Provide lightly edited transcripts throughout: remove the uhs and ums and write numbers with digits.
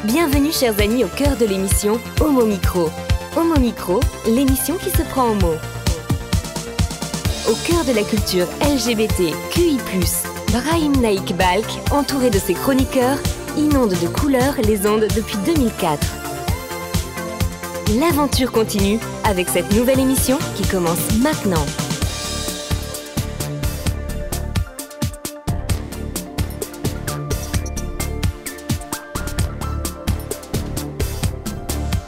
Bienvenue chers amis au cœur de l'émission Homo Micro. Homo Micro, l'émission qui se prend en mots. Au cœur de la culture LGBT, QI+, Brahim Naik Balk, entouré de ses chroniqueurs, inonde de couleurs les ondes depuis 2004. L'aventure continue avec cette nouvelle émission qui commence maintenant.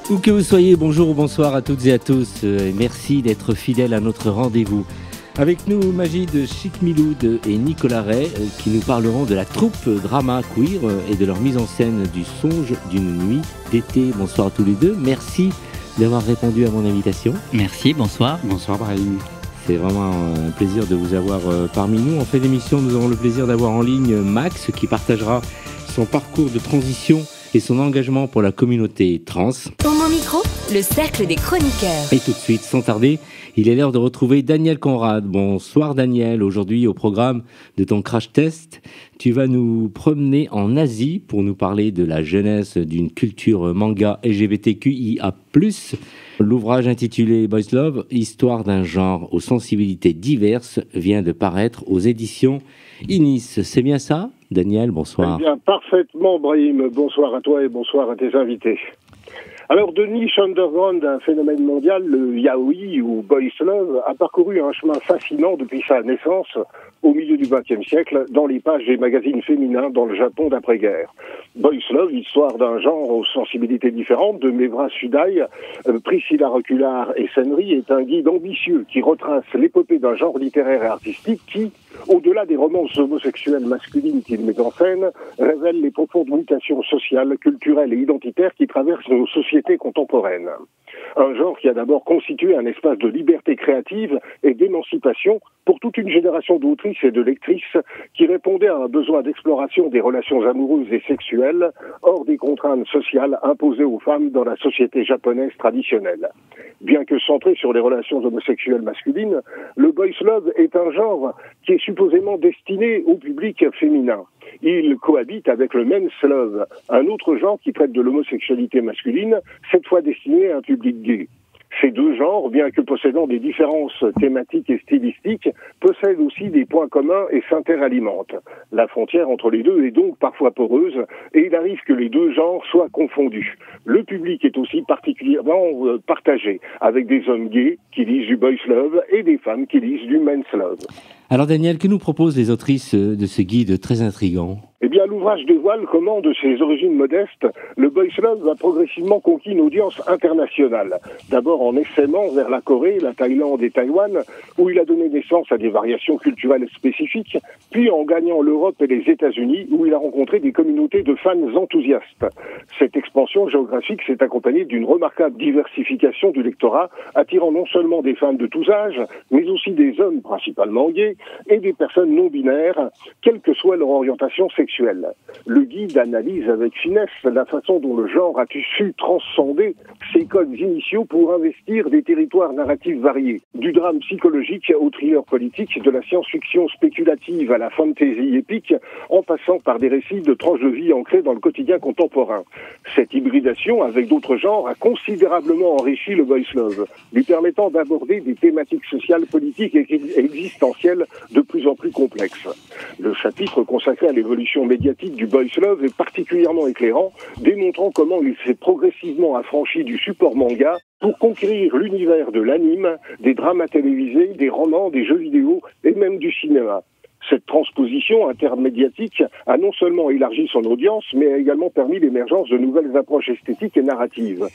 Où que vous soyez, bonjour ou bonsoir à toutes et à tous. Merci d'être fidèles à notre rendez-vous. Avec nous, Magid Chikmiloud et Nicolas Ray qui nous parleront de la troupe Drama Queer et de leur mise en scène du Songe d'une nuit d'été. Bonsoir à tous les deux. Merci d'avoir répondu à mon invitation. Merci, bonsoir. Bonsoir Brahim. C'est vraiment un plaisir de vous avoir parmi nous. En fait d'émission, nous aurons le plaisir d'avoir en ligne Max qui partagera son parcours de transition et son engagement pour la communauté trans. Homo Micro, le cercle des chroniqueurs. Et tout de suite, sans tarder, il est l'heure de retrouver Daniel Conrad. Bonsoir Daniel, aujourd'hui au programme de ton crash test, tu vas nous promener en Asie pour nous parler de la jeunesse d'une culture manga LGBTQIA+. L'ouvrage intitulé Boys Love, histoire d'un genre aux sensibilités diverses, vient de paraître aux éditions Inis. C'est bien ça, Daniel? Bonsoir. Eh bien, parfaitement, Brahim. Bonsoir à toi et bonsoir à tes invités. Alors, de niche underground d'un phénomène mondial, le yaoi ou boys love a parcouru un chemin fascinant depuis sa naissance au milieu du XXe siècle dans les pages des magazines féminins dans le Japon d'après-guerre. Boys love, histoire d'un genre aux sensibilités différentes de Mevra Sudai, Priscilla Reculard et Senri, est un guide ambitieux qui retrace l'épopée d'un genre littéraire et artistique qui, au-delà des romances homosexuelles masculines qu'il met en scène, révèle les profondes mutations sociales, culturelles et identitaires qui traversent nos sociétés contemporaines. Un genre qui a d'abord constitué un espace de liberté créative et d'émancipation pour toute une génération d'autrices et de lectrices qui répondaient à un besoin d'exploration des relations amoureuses et sexuelles hors des contraintes sociales imposées aux femmes dans la société japonaise traditionnelle. Bien que centré sur les relations homosexuelles masculines, le boys love est un genre qui est supposément destiné au public féminin. Il cohabite avec le men's love, un autre genre qui traite de l'homosexualité masculine, cette fois destiné à un public gay. Ces deux genres, bien que possédant des différences thématiques et stylistiques, possèdent aussi des points communs et s'interalimentent. La frontière entre les deux est donc parfois poreuse et il arrive que les deux genres soient confondus. Le public est aussi particulièrement partagé, avec des hommes gays qui lisent du boys love et des femmes qui lisent du men's love. Alors Daniel, que nous proposent les autrices de ce guide très intrigant ? Eh bien, l'ouvrage dévoile comment, de ses origines modestes, le boys love a progressivement conquis une audience internationale. D'abord en essaimant vers la Corée, la Thaïlande et Taïwan, où il a donné naissance à des variations culturelles spécifiques, puis en gagnant l'Europe et les États-Unis, où il a rencontré des communautés de fans enthousiastes. Cette expansion géographique s'est accompagnée d'une remarquable diversification du lectorat, attirant non seulement des fans de tous âges, mais aussi des hommes principalement gays, et des personnes non binaires, quelle que soit leur orientation sexuelle. Le guide analyse avec finesse la façon dont le genre a su transcender ses codes initiaux pour investir des territoires narratifs variés, du drame psychologique au thriller politique, de la science-fiction spéculative à la fantasy épique, en passant par des récits de tranches de vie ancrés dans le quotidien contemporain. Cette hybridation avec d'autres genres a considérablement enrichi le boys love, lui permettant d'aborder des thématiques sociales, politiques et existentielles de plus en plus complexes. Le chapitre consacré à l'évolution médiatique du boys love est particulièrement éclairant, démontrant comment il s'est progressivement affranchi du support manga pour conquérir l'univers de l'anime, des dramas télévisés, des romans, des jeux vidéo et même du cinéma. Cette transposition intermédiatique a non seulement élargi son audience, mais a également permis l'émergence de nouvelles approches esthétiques et narratives.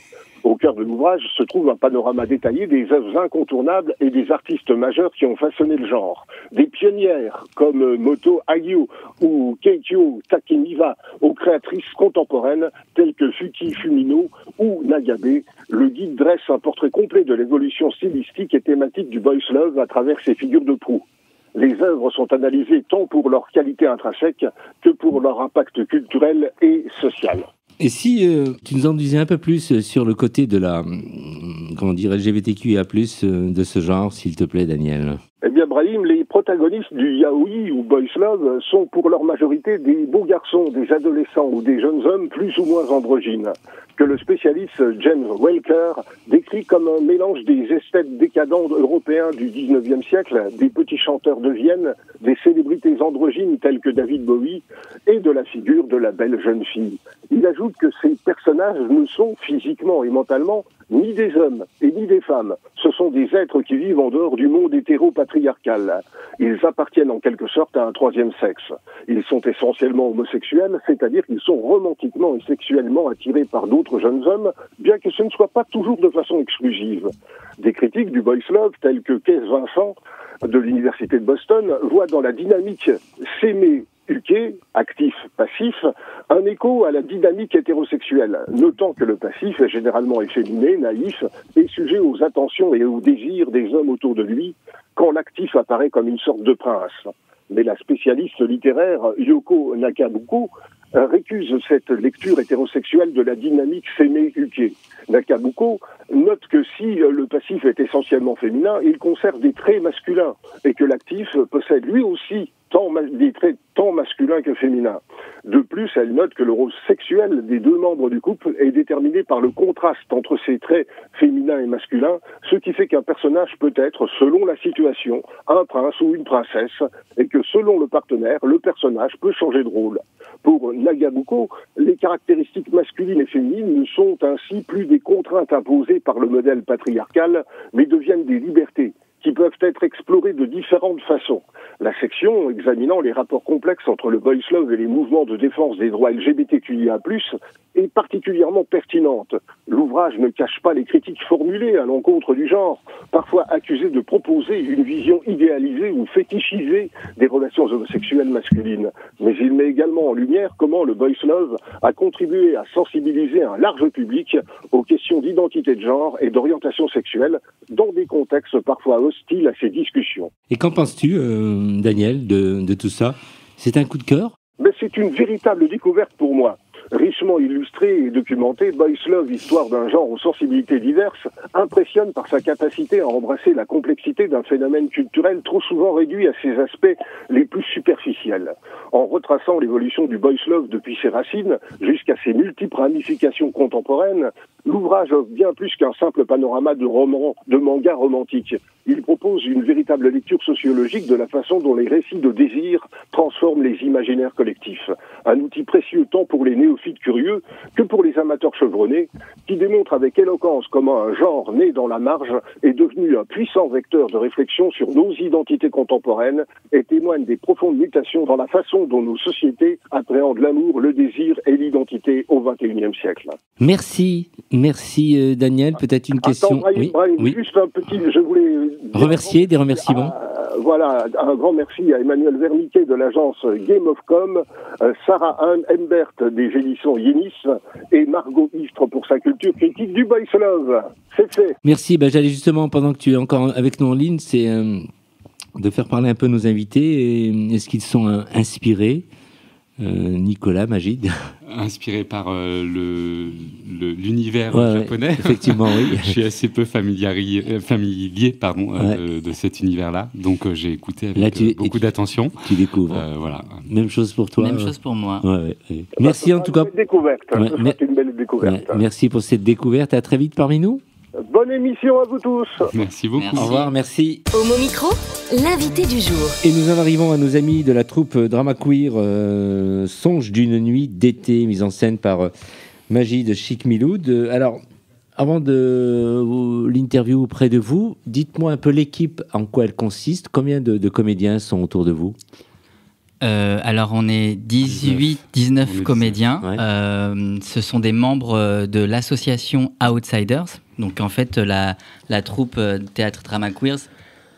Au cœur de l'ouvrage se trouve un panorama détaillé des œuvres incontournables et des artistes majeurs qui ont façonné le genre. Des pionnières comme Moto Hagio ou Keikyo Takemiwa aux créatrices contemporaines telles que Fuki Fumino ou Nagabe, le guide dresse un portrait complet de l'évolution stylistique et thématique du boys love à travers ses figures de proue. Les œuvres sont analysées tant pour leur qualité intrinsèque que pour leur impact culturel et social. Et si tu nous en disais un peu plus sur le côté de la, LGBTQIA+, de ce genre, s'il te plaît, Daniel ? Eh bien, Brahim, les protagonistes du yaoi ou boys love sont pour leur majorité des beaux garçons, des adolescents ou des jeunes hommes plus ou moins androgynes, que le spécialiste James Welker décrit comme un mélange des esthètes décadents européens du 19e siècle, des petits chanteurs de Vienne, des célébrités androgynes telles que David Bowie et de la figure de la belle jeune fille. Il ajoute que ces personnages ne sont physiquement et mentalement ni des hommes et ni des femmes. Ce sont des êtres qui vivent en dehors du monde hétéro-patriarcal. Ils appartiennent en quelque sorte à un troisième sexe. Ils sont essentiellement homosexuels, c'est-à-dire qu'ils sont romantiquement et sexuellement attirés par d'autres jeunes hommes, bien que ce ne soit pas toujours de façon exclusive. Des critiques du boys love, tels que Kees Vincent, de l'Université de Boston, voient dans la dynamique s'aimer uké, actif-passif, un écho à la dynamique hétérosexuelle, notant que le passif est généralement efféminé, naïf et sujet aux attentions et aux désirs des hommes autour de lui, quand l'actif apparaît comme une sorte de prince. Mais la spécialiste littéraire Yoko Nakabuko récuse cette lecture hétérosexuelle de la dynamique s'aimer-uké. Nakabuko note que si le passif est essentiellement féminin, il conserve des traits masculins et que l'actif possède lui aussi des traits tant masculins que féminins. De plus, elle note que le rôle sexuel des deux membres du couple est déterminé par le contraste entre ces traits féminins et masculins, ce qui fait qu'un personnage peut être, selon la situation, un prince ou une princesse, et que selon le partenaire, le personnage peut changer de rôle. Pour Nagabuko, les caractéristiques masculines et féminines ne sont ainsi plus des contraintes imposées par le modèle patriarcal, mais deviennent des libertés qui peuvent être explorées de différentes façons. La section examinant les rapports complexes entre le boys love et les mouvements de défense des droits LGBTQIA+, est particulièrement pertinente. L'ouvrage ne cache pas les critiques formulées à l'encontre du genre, parfois accusé de proposer une vision idéalisée ou fétichisée des relations homosexuelles masculines. Mais il met également en lumière comment le boys love a contribué à sensibiliser un large public aux questions d'identité de genre et d'orientation sexuelle dans des contextes parfois hostiles à ces discussions. Et qu'en penses-tu, Daniel, de tout ça? C'est un coup de cœur? Mais c'est une véritable découverte pour moi. Richement illustré et documenté, Boys Love, histoire d'un genre aux sensibilités diverses, impressionne par sa capacité à embrasser la complexité d'un phénomène culturel trop souvent réduit à ses aspects les plus superficiels. En retraçant l'évolution du Boys Love depuis ses racines jusqu'à ses multiples ramifications contemporaines, l'ouvrage offre bien plus qu'un simple panorama de romans, de mangas romantiques. Il propose une véritable lecture sociologique de la façon dont les récits de désir transforment les imaginaires collectifs. Un outil précieux tant pour les néophytes curieux que pour les amateurs chevronnés, qui démontre avec éloquence comment un genre né dans la marge est devenu un puissant vecteur de réflexion sur nos identités contemporaines et témoigne des profondes mutations dans la façon dont nos sociétés appréhendent l'amour, le désir et l'identité au XXIe siècle. Merci Daniel. Peut-être une question. Brahim, Oui. Juste un petit, je voulais remercier, des remerciements. Voilà, un grand merci à Emmanuel Verniquet de l'agence Game of Com, Sarah Embert des éditions Yénis et Margot Istre pour sa culture critique du Boys Love. C'est fait. Merci. J'allais justement, pendant que tu es encore avec nous en ligne, c'est de faire parler un peu nos invités. Est-ce qu'ils sont inspirés Nicolas, Magid? Inspiré par l'univers japonais. Effectivement, oui. Je suis assez peu familier de cet univers-là, donc j'ai écouté avec beaucoup d'attention. Tu découvres. Voilà. Même chose pour toi. Même chose pour moi. Ouais. Merci en tout cas. Une belle découverte. Merci pour cette découverte. À très vite parmi nous. Bonne émission à vous tous. Merci beaucoup. Merci. Au revoir, merci. Homo Micro, l'invité du jour. Et nous en arrivons à nos amis de la troupe Drama Queer, Songe d'une nuit d'été, mise en scène par Magid Chikmiloud. Alors, avant de l'interview auprès de vous, dites-moi un peu l'équipe, en quoi elle consiste, combien de comédiens sont autour de vous? Alors, on est 19 comédiens. Ouais. Ce sont des membres de l'association Outsiders. Donc, en fait, la troupe Théâtre Drama Queers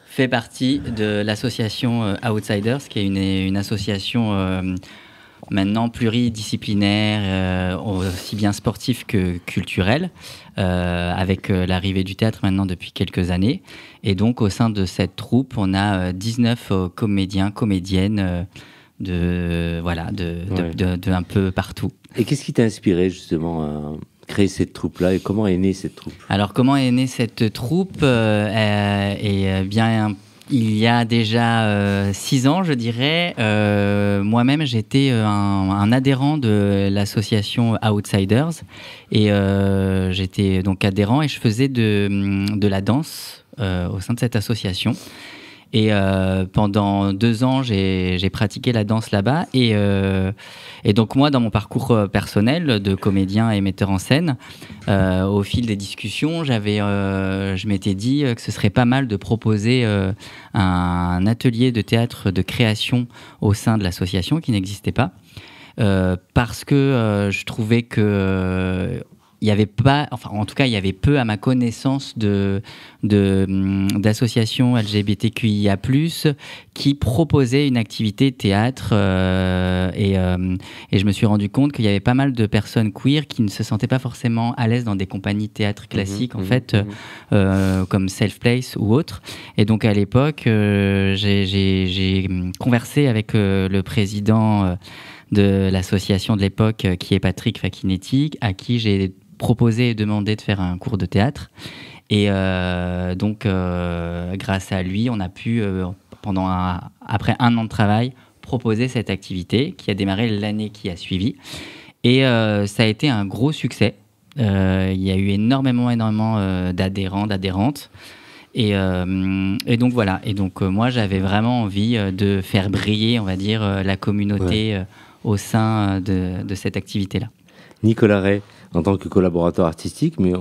fait partie de l'association Outsiders, qui est une association maintenant pluridisciplinaire, aussi bien sportive que culturelle, avec l'arrivée du théâtre maintenant depuis quelques années. Et donc, au sein de cette troupe, on a 19 comédiens, comédiennes de un peu partout. Et qu'est-ce qui t'a inspiré justement à créer cette troupe-là et comment est née cette troupe? Alors, comment est née cette troupe? Il Il y a déjà 6 ans, je dirais, moi-même j'étais un adhérent de l'association Outsiders et j'étais donc adhérent et je faisais de la danse au sein de cette association. Et pendant 2 ans, j'ai pratiqué la danse là-bas. Et donc moi, dans mon parcours personnel de comédien et metteur en scène, au fil des discussions, je m'étais dit que ce serait pas mal de proposer un atelier de théâtre de création au sein de l'association qui n'existait pas. Parce que je trouvais que... il y avait pas, enfin en tout cas il y avait peu à ma connaissance d'associations LGBTQIA+ qui proposaient une activité théâtre et je me suis rendu compte qu'il y avait pas mal de personnes queer qui ne se sentaient pas forcément à l'aise dans des compagnies de théâtre classiques comme Self Place ou autres. Et donc à l'époque j'ai conversé avec le président de l'association de l'époque qui est Patrick Fakinetti, à qui j'ai proposé et demandé de faire un cours de théâtre. Et donc, grâce à lui, on a pu, après 1 an de travail, proposer cette activité qui a démarré l'année qui a suivi. Et ça a été un gros succès. Il y a eu énormément d'adhérents, d'adhérentes. Et donc voilà. Et donc moi, j'avais vraiment envie de faire briller, on va dire, la communauté au sein de cette activité-là. Nicolas Ray, en tant que collaborateur artistique, mais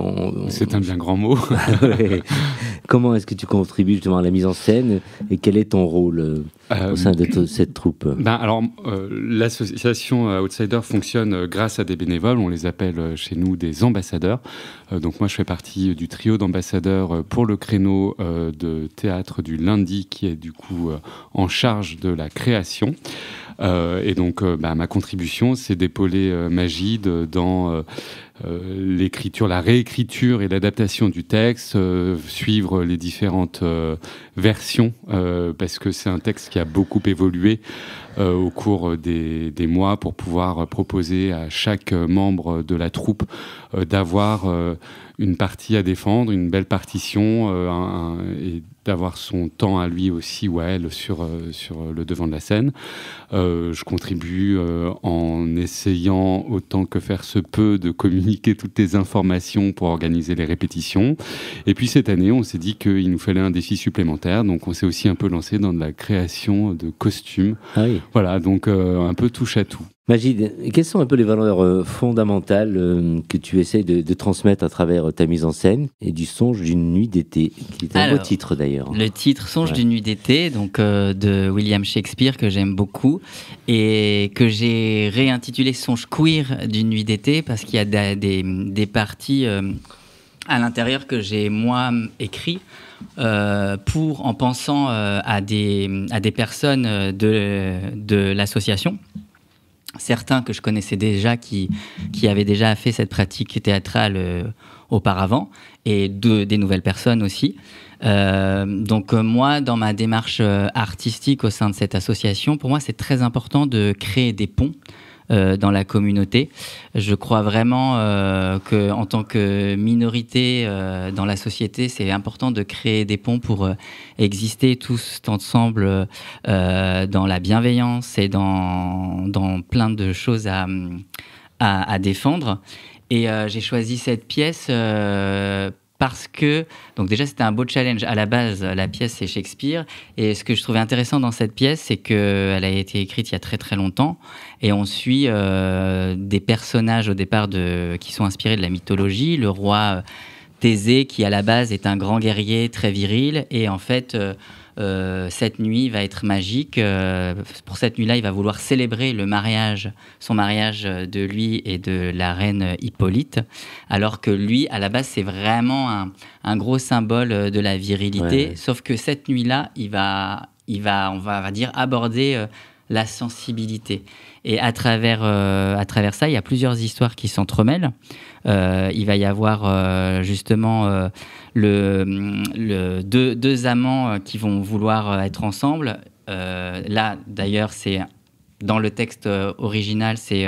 c'est un bien grand mot. Comment est-ce que tu contribues justement à la mise en scène et quel est ton rôle au sein de cette troupe? L'association Outsider fonctionne grâce à des bénévoles, on les appelle chez nous des ambassadeurs. Donc moi je fais partie du trio d'ambassadeurs pour le créneau de théâtre du lundi qui est du coup en charge de la création. Et donc ma contribution c'est d'épauler Magid dans l'écriture, la réécriture et l'adaptation du texte, suivre les différentes versions parce que c'est un texte qui a beaucoup évolué au cours des mois pour pouvoir proposer à chaque membre de la troupe d'avoir une partie à défendre, une belle partition et d'avoir son temps à lui aussi ou à elle sur le devant de la scène. Je contribue en essayant autant que faire se peut de communiquer toutes les informations pour organiser les répétitions. Et puis cette année, on s'est dit qu'il nous fallait un défi supplémentaire, donc on s'est aussi un peu lancé dans de la création de costumes. Ah oui. Voilà, donc un peu touche à tout. Magid, quelles sont un peu les valeurs fondamentales que tu essayes de transmettre à travers ta mise en scène et du Songe d'une nuit d'été, qui est un beau titre d'ailleurs. Le titre Songe d'une nuit d'été, donc de William Shakespeare, que j'aime beaucoup et que j'ai réintitulé Songe queer d'une nuit d'été parce qu'il y a des parties à l'intérieur que j'ai moi écrit en pensant à des personnes de l'association. Certains que je connaissais déjà qui avaient déjà fait cette pratique théâtrale auparavant et des nouvelles personnes aussi. Donc moi, dans ma démarche artistique au sein de cette association, pour moi c'est très important de créer des ponts dans la communauté. Je crois vraiment qu'en tant que minorité dans la société, c'est important de créer des ponts pour exister tous ensemble dans la bienveillance et dans plein de choses à défendre. Et j'ai choisi cette pièce parce que, donc déjà c'était un beau challenge. À la base, la pièce c'est Shakespeare, et ce que je trouvais intéressant dans cette pièce, c'est qu'elle a été écrite il y a très très longtemps, et on suit des personnages au départ qui sont inspirés de la mythologie. Le roi Thésée, qui à la base est un grand guerrier très viril, et en fait cette nuit va être magique. Pour cette nuit-là, il va vouloir célébrer son mariage de lui et de la reine Hippolyte, alors que lui, à la base, c'est vraiment un gros symbole de la virilité. Ouais. Sauf que cette nuit-là, on va dire, aborder la sensibilité. Et à travers ça, il y a plusieurs histoires qui s'entremêlent. Il va y avoir justement deux amants qui vont vouloir être ensemble. Là, d'ailleurs, c'est dans le texte original, c'est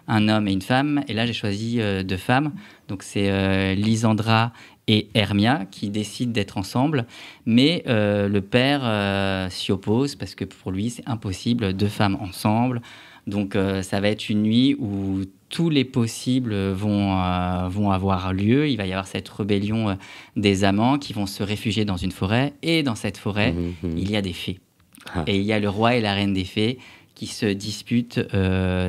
un homme et une femme. Et là, j'ai choisi 2 femmes. Donc, c'est Lysandra et Hermia qui décident d'être ensemble, mais le père s'y oppose parce que pour lui c'est impossible, 2 femmes ensemble. Donc ça va être une nuit où tous les possibles vont avoir lieu. Il va y avoir cette rébellion des amants qui vont se réfugier dans une forêt. Et dans cette forêt, il y a des fées. Et il y a le roi et la reine des fées qui se disputent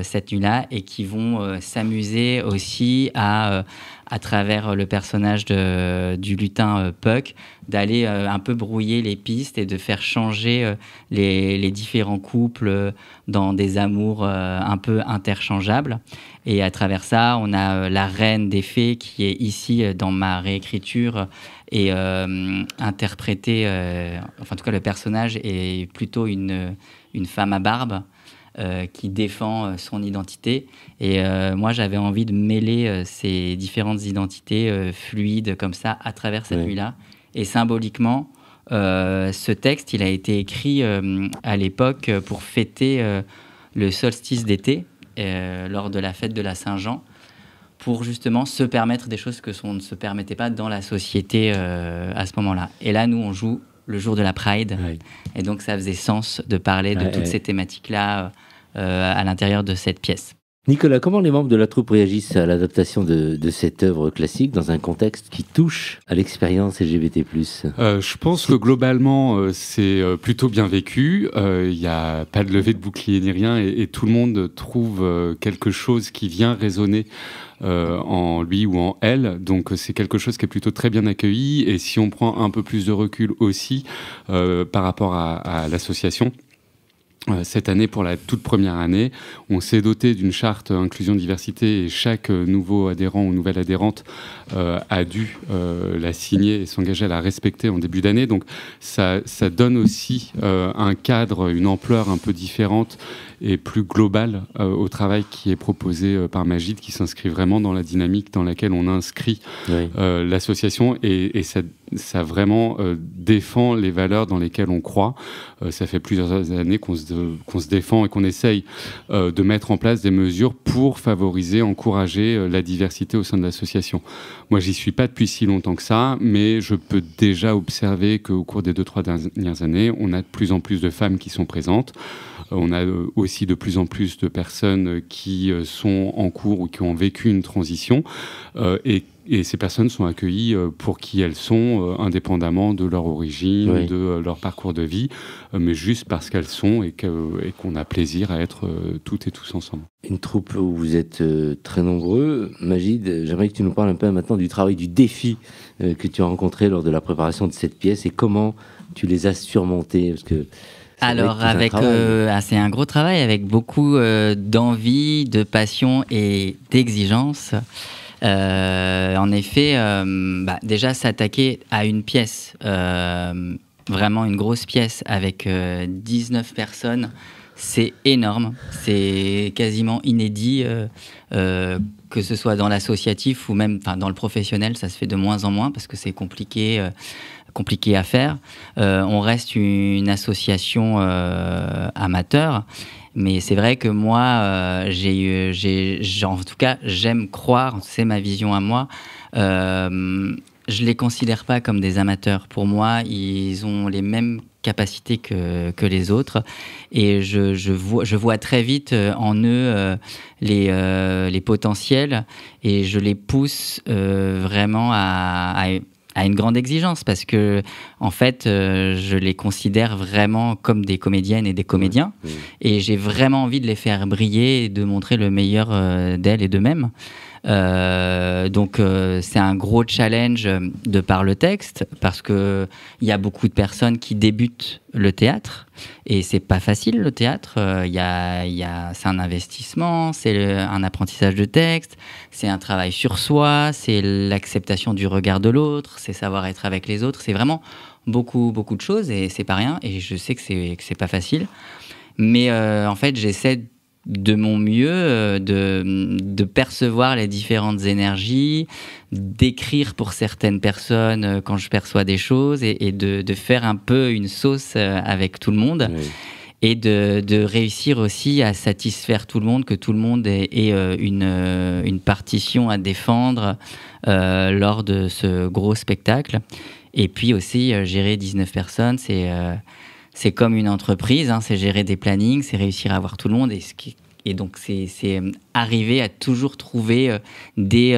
cette nuit-là et qui vont s'amuser aussi à travers le personnage du lutin Puck, d'aller un peu brouiller les pistes et de faire changer les différents couples dans des amours un peu interchangeables. Et à travers ça, on a la reine des fées qui est ici dans ma réécriture et interprétée, enfin en tout cas le personnage est plutôt une femme à barbe qui défend son identité. Et moi, j'avais envie de mêler ces différentes identités fluides comme ça à travers cette nuit-là. Et symboliquement, ce texte, il a été écrit à l'époque pour fêter le solstice d'été lors de la fête de la Saint-Jean, pour justement se permettre des choses que on ne se permettait pas dans la société à ce moment-là. Et là, nous, on joue le jour de la Pride. Oui. Et donc, ça faisait sens de parler de toutes ces thématiques-là à l'intérieur de cette pièce. Nicolas, comment les membres de la troupe réagissent à l'adaptation de cette œuvre classique dans un contexte qui touche à l'expérience LGBT+. Je pense que globalement, c'est plutôt bien vécu. Il n'y a pas de levée de bouclier ni rien et tout le monde trouve quelque chose qui vient résonner en lui ou en elle. Donc c'est quelque chose qui est plutôt très bien accueilli. Et si on prend un peu plus de recul aussi par rapport à l'association, cette année, pour la toute première année, on s'est doté d'une charte inclusion-diversité et chaque nouveau adhérent ou nouvelle adhérente a dû la signer et s'engager à la respecter en début d'année. Donc ça donne aussi un cadre, une ampleur un peu différente et plus globale au travail qui est proposé par Magid, qui s'inscrit vraiment dans la dynamique dans laquelle on inscrit l'association et ça vraiment défend les valeurs dans lesquelles on croit. Ça fait plusieurs années qu'on se défend et qu'on essaye de mettre en place des mesures pour favoriser, encourager la diversité au sein de l'association. Moi, j'y suis pas depuis si longtemps que ça, mais je peux déjà observer qu'au cours des 2-3 dernières années, on a de plus en plus de femmes qui sont présentes. On a aussi de plus en plus de personnes qui sont en cours ou qui ont vécu une transition et ces personnes sont accueillies pour qui elles sont, indépendamment de leur origine, de leur parcours de vie, mais juste parce qu'elles sont et qu'on a plaisir à être toutes et tous ensemble. Une troupe où vous êtes très nombreux. Magid, j'aimerais que tu nous parles un peu maintenant du travail, du défi que tu as rencontré lors de la préparation de cette pièce et comment tu les as surmontés, parce que alors, c'est un gros travail avec beaucoup d'envie, de passion et d'exigence. En effet, déjà s'attaquer à une pièce, vraiment une grosse pièce avec 19 personnes, c'est énorme, c'est quasiment inédit, que ce soit dans l'associatif ou même dans le professionnel, ça se fait de moins en moins parce que c'est compliqué à faire. On reste une association amateur, mais c'est vrai que moi, en tout cas, j'aime croire, c'est ma vision à moi, je les considère pas comme des amateurs. Pour moi, ils ont les mêmes capacités que les autres, et je vois très vite en eux les potentiels, et je les pousse vraiment à une grande exigence, parce que en fait je les considère vraiment comme des comédiennes et des comédiens, et j'ai vraiment envie de les faire briller et de montrer le meilleur d'elles et d'eux-mêmes. Donc c'est un gros challenge de par le texte, parce que il y a beaucoup de personnes qui débutent le théâtre et c'est pas facile le théâtre. C'est un investissement, c'est un apprentissage de texte, c'est un travail sur soi, c'est l'acceptation du regard de l'autre, c'est savoir être avec les autres, c'est vraiment beaucoup de choses et c'est pas rien, et je sais que c'est pas facile, mais en fait j'essaie de mon mieux de percevoir les différentes énergies, d'écrire pour certaines personnes quand je perçois des choses et de faire un peu une sauce avec tout le monde. Oui. et de réussir aussi à satisfaire tout le monde, que tout le monde ait une partition à défendre lors de ce gros spectacle. Et puis aussi, gérer 19 personnes, c'est comme une entreprise, hein, c'est gérer des plannings, c'est réussir à avoir tout le monde. Et donc, c'est arriver à toujours trouver des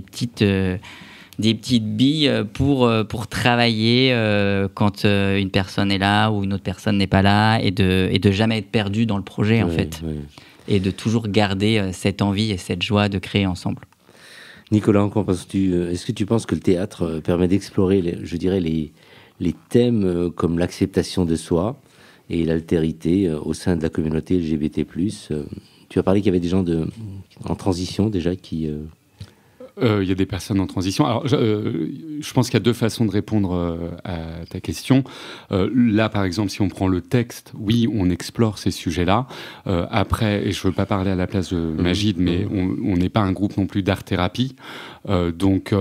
petites billes pour travailler quand une personne est là ou une autre personne n'est pas là, et de jamais être perdu dans le projet, en fait. Ouais. Et de toujours garder cette envie et cette joie de créer ensemble. Nicolas, qu'en penses-tu ? Est-ce que tu penses que le théâtre permet d'explorer, les thèmes comme l'acceptation de soi et l'altérité au sein de la communauté LGBT+. Tu as parlé qu'il y avait des gens en transition déjà qui... Il y a des personnes en transition. Alors, je pense qu'il y a deux façons de répondre à ta question. Là, par exemple, si on prend le texte, oui, on explore ces sujets-là. Après, et je ne veux pas parler à la place de Magid, mais on n'est pas un groupe non plus d'art-thérapie. Donc,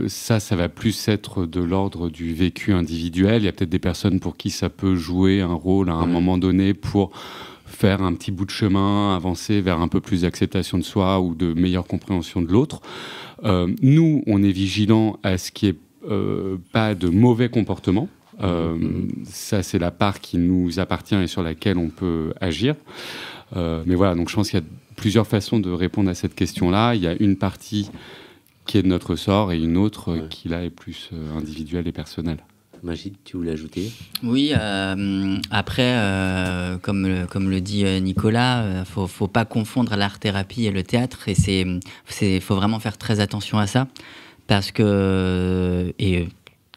ça va plus être de l'ordre du vécu individuel. Il y a peut-être des personnes pour qui ça peut jouer un rôle à un moment donné pour faire un petit bout de chemin, avancer vers un peu plus d'acceptation de soi ou de meilleure compréhension de l'autre. Nous, on est vigilants à ce qu'il n'y ait pas de mauvais comportements. Ça, c'est la part qui nous appartient et sur laquelle on peut agir. Mais voilà, donc je pense qu'il y a plusieurs façons de répondre à cette question-là. Il y a une partie qui est de notre ressort et une autre qui, là, est plus individuelle et personnelle. Magid, tu voulais ajouter ? Oui, après, comme le dit Nicolas, faut pas confondre l'art-thérapie et le théâtre, et faut vraiment faire très attention à ça, parce que, et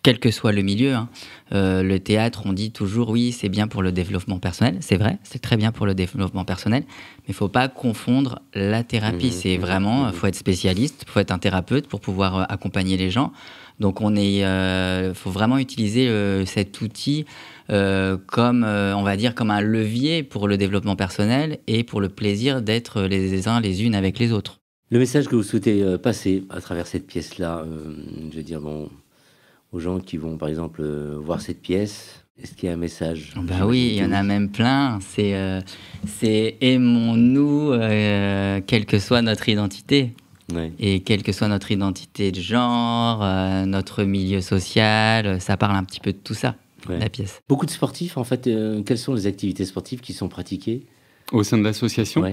quel que soit le milieu, hein, le théâtre, on dit toujours oui, c'est bien pour le développement personnel, c'est vrai, c'est très bien pour le développement personnel, mais il faut pas confondre la thérapie, c'est vraiment, faut être spécialiste, faut être un thérapeute pour pouvoir accompagner les gens. Donc, faut vraiment utiliser cet outil comme, on va dire, comme un levier pour le développement personnel et pour le plaisir d'être les uns les unes avec les autres. Le message que vous souhaitez passer à travers cette pièce-là, je veux dire, aux gens qui vont, par exemple, voir cette pièce, est-ce qu'il y a un message ? Bah oui, il y en a même plein. C'est aimons-nous, quelle que soit notre identité. Ouais. Et quelle que soit notre identité de genre, notre milieu social, ça parle un petit peu de tout ça, la pièce. Beaucoup de sportifs, en fait. Quelles sont les activités sportives qui sont pratiquées ? Au sein de l'association ?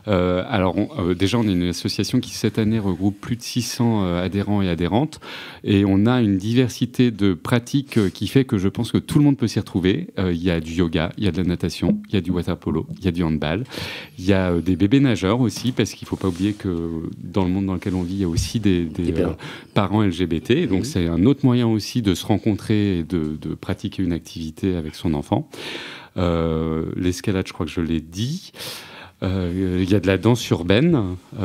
Alors, déjà, on est une association qui, cette année, regroupe plus de 600 adhérents et adhérentes. Et on a une diversité de pratiques qui fait que je pense que tout le monde peut s'y retrouver. Il y a du yoga, il y a de la natation, il y a du water-polo, il y a du handball. Il y a des bébés nageurs aussi, parce qu'il ne faut pas oublier que dans le monde dans lequel on vit, il y a aussi des parents LGBT. Donc, c'est un autre moyen aussi de se rencontrer et de pratiquer une activité avec son enfant. L'escalade, je crois que je l'ai dit. Il y a de la danse urbaine,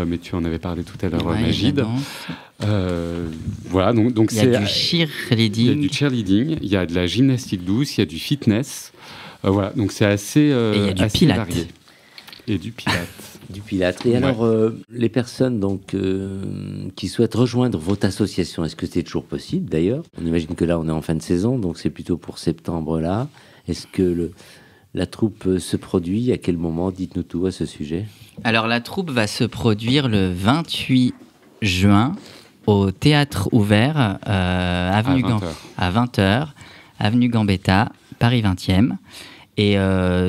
mais tu en avais parlé tout à l'heure, Magid. Voilà, donc il y a du cheerleading. Il y a du cheerleading, il y a de la gymnastique douce, il y a du fitness. Voilà, donc c'est assez varié. Et du pilates. Du pilates. Et alors, les personnes donc, qui souhaitent rejoindre votre association, est-ce que c'est toujours possible d'ailleurs ? On imagine que là, on est en fin de saison, donc c'est plutôt pour septembre là. Est-ce que la troupe se produit ? À quel moment ? Dites-nous tout à ce sujet. Alors, la troupe va se produire le 28 juin au Théâtre Ouvert, à 20h, avenue Gambetta, Paris 20e. Et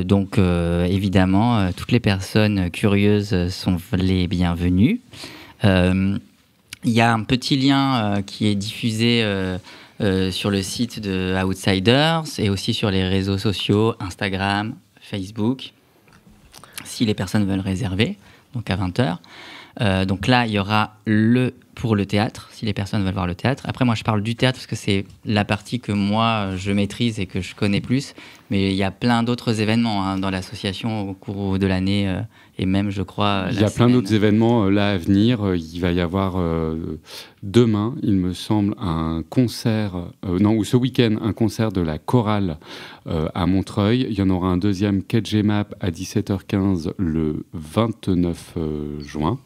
donc, évidemment, toutes les personnes curieuses sont les bienvenues. Il y a un petit lien qui est diffusé sur le site de Outsiders et aussi sur les réseaux sociaux, Instagram, Facebook, si les personnes veulent réserver, donc à 20h. Donc là, il y aura pour le théâtre, si les personnes veulent voir le théâtre. Après, moi, je parle du théâtre parce que c'est la partie que moi, je maîtrise et que je connais plus. Mais il y a plein d'autres événements dans l'association au cours de l'année et même, je crois, il y a plein d'autres événements là à venir. Il va y avoir demain, il me semble, un concert, ou ce week-end, un concert de la chorale à Montreuil. Il y en aura un deuxième, KGMAP, à 17h15 le 29 juin.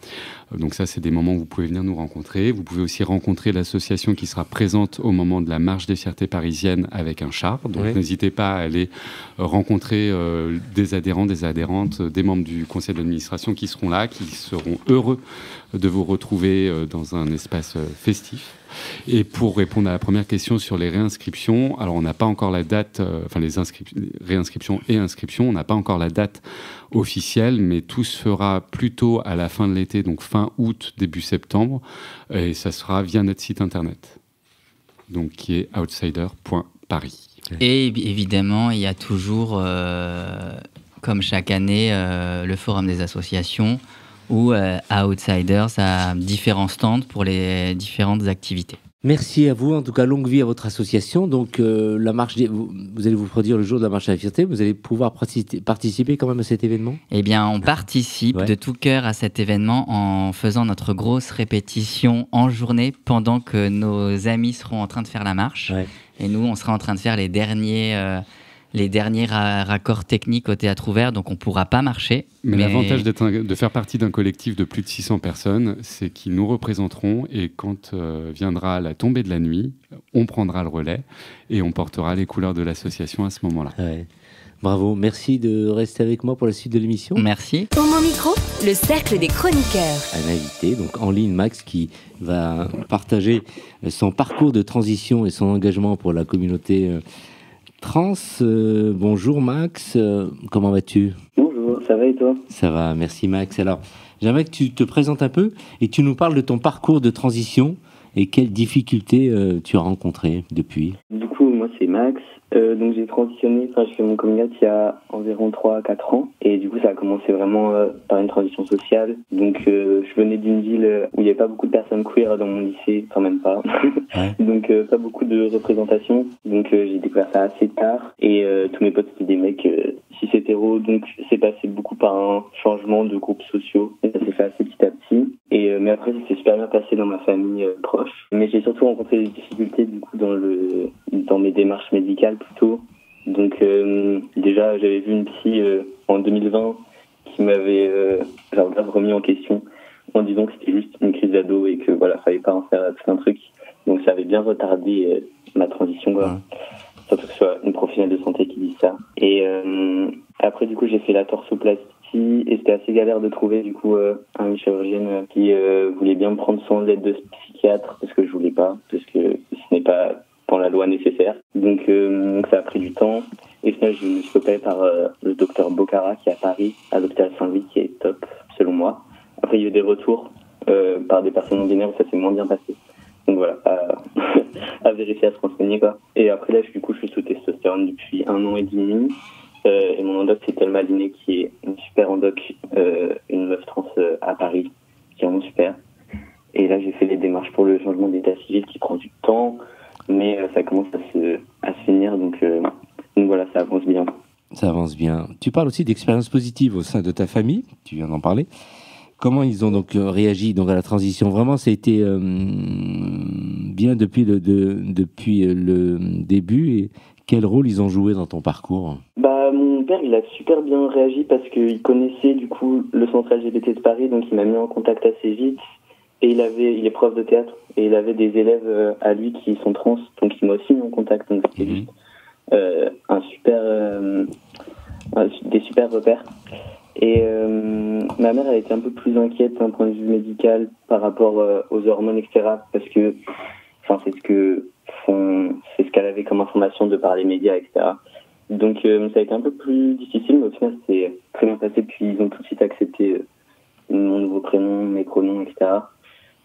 Donc ça, c'est des moments où vous pouvez venir nous rencontrer. rencontrer. Vous pouvez aussi rencontrer l'association qui sera présente au moment de la marche des fiertés parisiennes avec un char. Donc n'hésitez pas à aller rencontrer des adhérents, des adhérentes, des membres du conseil d'administration qui seront là, qui seront heureux de vous retrouver dans un espace festif. Et pour répondre à la première question sur les réinscriptions, alors on n'a pas encore la date, les réinscriptions et inscriptions, on n'a pas encore la date officielle, mais tout se fera plutôt à la fin de l'été, donc fin août, début septembre, et ça sera via notre site internet, donc qui est outsider.paris. Et évidemment, il y a toujours, comme chaque année, le forum des associations, où Outsiders a différents stands pour les différentes activités. Merci à vous, en tout cas longue vie à votre association. Donc la marche, vous allez vous produire le jour de la marche à la fierté, vous allez pouvoir participer quand même à cet événement? Eh bien, on participe de tout cœur à cet événement en faisant notre grosse répétition en journée pendant que nos amis seront en train de faire la marche. Et nous, on sera en train de faire les derniers raccords techniques au théâtre ouvert, donc on ne pourra pas marcher. Mais l'avantage de faire partie d'un collectif de plus de 600 personnes, c'est qu'ils nous représenteront et quand viendra la tombée de la nuit, on prendra le relais et on portera les couleurs de l'association à ce moment-là. Bravo, merci de rester avec moi pour la suite de l'émission. Merci. Homo Micro, le cercle des chroniqueurs. Un invité, donc en ligne, Max, qui va partager son parcours de transition et son engagement pour la communauté trans. Bonjour Max, comment vas-tu? Bonjour, ça va et toi? Ça va, merci Max. Alors, j'aimerais que tu te présentes un peu et tu nous parles de ton parcours de transition et quelles difficultés tu as rencontrées depuis. Du coup, moi c'est Max. Donc j'ai transitionné, j'ai fait mon coming out il y a environ 3-4 ans et du coup ça a commencé vraiment par une transition sociale. Donc je venais d'une ville où il n'y avait pas beaucoup de personnes queer dans mon lycée, quand même pas. Donc pas beaucoup de représentation. Donc j'ai découvert ça assez tard et tous mes potes étaient des mecs cis hétéros. Donc c'est passé beaucoup par un changement de groupes sociaux et ça s'est fait assez petit à petit. Mais après ça s'est super bien passé dans ma famille proche. Mais j'ai surtout rencontré des difficultés du coup dans mes démarches médicales plutôt. Donc déjà j'avais vu une psy en 2020 qui m'avait remis en question en disant que c'était juste une crise d'ado et que voilà, fallait pas en faire tout un truc. Donc ça avait bien retardé ma transition quoi. Surtout que ce soit une professionnelle de santé qui dit ça. Et après du coup j'ai fait la torsoplastie et c'était assez galère de trouver du coup un chirurgien qui voulait bien me prendre sans l'aide de psychiatre parce que je voulais pas, parce que ce n'est pas dans la loi nécessaire. Donc ça a pris du temps. Et finalement, je me suis opéré par le docteur Bocara qui est à Paris, à l'hôpital Saint-Louis, qui est top, selon moi. Après, il y a eu des retours par des personnes non binaires où ça s'est moins bien passé. Donc voilà, à vérifier, à se renseigner quoi. Et après là, du coup, je suis sous testostérone depuis 1 an et demi. Et mon endoc, c'est Thelma Linet, qui est une super endoc, une meuf trans à Paris, qui est vraiment super. Et là, j'ai fait les démarches pour le changement d'état civil qui prend du temps. Mais ça commence à se finir, donc voilà, ça avance bien. Ça avance bien. Tu parles aussi d'expériences positives au sein de ta famille, tu viens d'en parler. Comment ils ont donc réagi donc à la transition? Vraiment, ça a été bien depuis le début. Et quel rôle ils ont joué dans ton parcours? Mon père, il a super bien réagi parce qu'il connaissait du coup le centre LGBT de Paris, donc il m'a mis en contact assez vite. Et il est prof de théâtre et il avait des élèves à lui qui sont trans, donc il m'a aussi mis en contact. Donc c'était juste des super repères. Et ma mère, elle était un peu plus inquiète d'un point de vue médical par rapport aux hormones, etc. Parce que, c'est ce qu'elle avait comme information de par les médias, etc. Donc ça a été un peu plus difficile, mais au final c'est très bien passé. Puis ils ont tout de suite accepté mon nouveau prénom, mes pronoms, etc.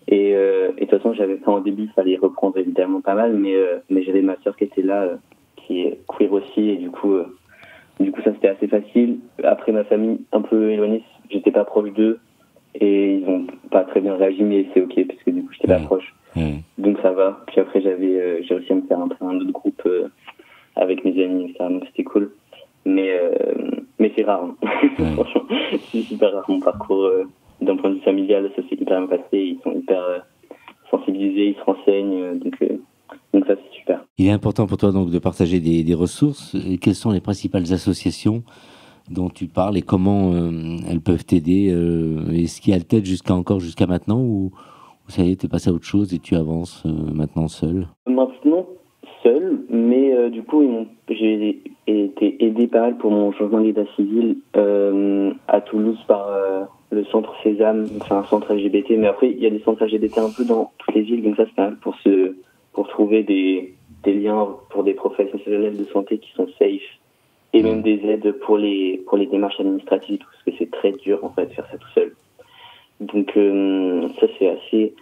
Et de toute façon, au début, il fallait reprendre évidemment pas mal, mais j'avais ma sœur qui était là, qui est queer aussi, et du coup ça c'était assez facile. Après, ma famille un peu éloignée, j'étais pas proche d'eux, et ils ont pas très bien réagi, mais c'est ok, parce que du coup, j'étais pas proche. Donc ça va. Puis après, j'ai réussi à me faire un autre groupe avec mes amis, etc. Donc c'était cool. Mais c'est rare, hein. Franchement, c'est super rare mon parcours. D'un point de vue familial, ça s'est hyper bien passé. Ils sont hyper sensibilisés, ils se renseignent. Donc ça, c'est super. Il est important pour toi donc de partager des ressources. Et quelles sont les principales associations dont tu parles et comment elles peuvent t'aider? Est-ce qu'il y a le tête jusqu'à maintenant ou Ça y est, t'es passé à autre chose et tu avances maintenant seul? Maintenant, seul, mais du coup, j'ai été aidé par elle pour mon changement d'état civil à Toulouse par le centre Sésame, enfin un centre LGBT. Mais après, il y a des centres LGBT un peu dans toutes les villes, donc ça c'est pas mal pour trouver des liens pour des professionnels de santé qui sont safe et même des aides pour les démarches administratives, parce que c'est très dur en fait de faire ça tout seul. Donc ça c'est assez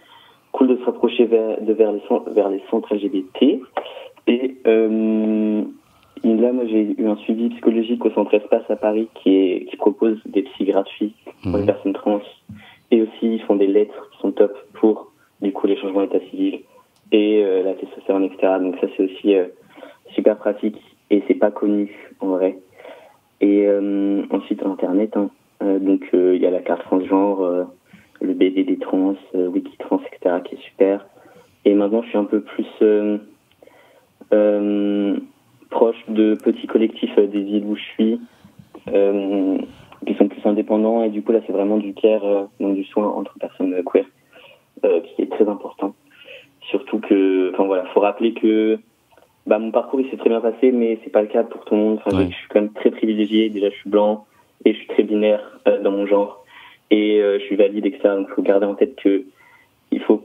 cool de se rapprocher vers les centres LGBT. Et là, moi, j'ai eu un suivi psychologique au Centre Espace à Paris qui propose des psys gratuits pour les personnes trans. Et aussi, ils font des lettres qui sont top pour, du coup, les changements d'état civil et la testostérone, etc. Donc ça, c'est aussi super pratique et c'est pas connu, en vrai. Et ensuite, Internet, hein. Donc, il y a la carte transgenre, le BDD trans, Wikitrans, etc., qui est super. Et maintenant, je suis un peu plus proche de petits collectifs des villes où je suis, qui sont plus indépendants. Et du coup, là, c'est vraiment du care, donc du soin entre personnes queer, qui est très important. Surtout que, enfin voilà, faut rappeler que mon parcours, il s'est très bien passé, mais c'est pas le cas pour tout le monde. Enfin, je suis quand même très privilégié. Déjà, je suis blanc et je suis très binaire dans mon genre. Et je suis valide, etc. Donc, il faut garder en tête que il faut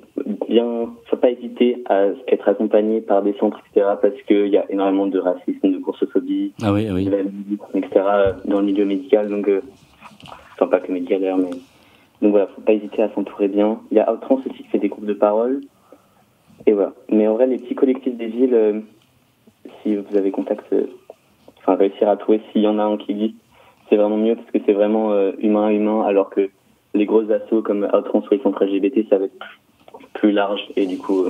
pas hésiter à être accompagné par des centres, etc. Parce qu'il y a énormément de racisme, de grossophobie, etc. dans le milieu médical. Donc, enfin, pas que médical d'ailleurs, mais. Donc voilà, faut pas hésiter à s'entourer bien. Il y a Outtrans aussi qui fait des groupes de parole. Et voilà. Mais en vrai, les petits collectifs des villes, si vous avez contact, réussir à trouver s'il y en a un qui existe, c'est vraiment mieux parce que c'est vraiment humain à humain, alors que les grosses assos comme Outtrans ou les centres LGBT, ça va être plus large. Et du coup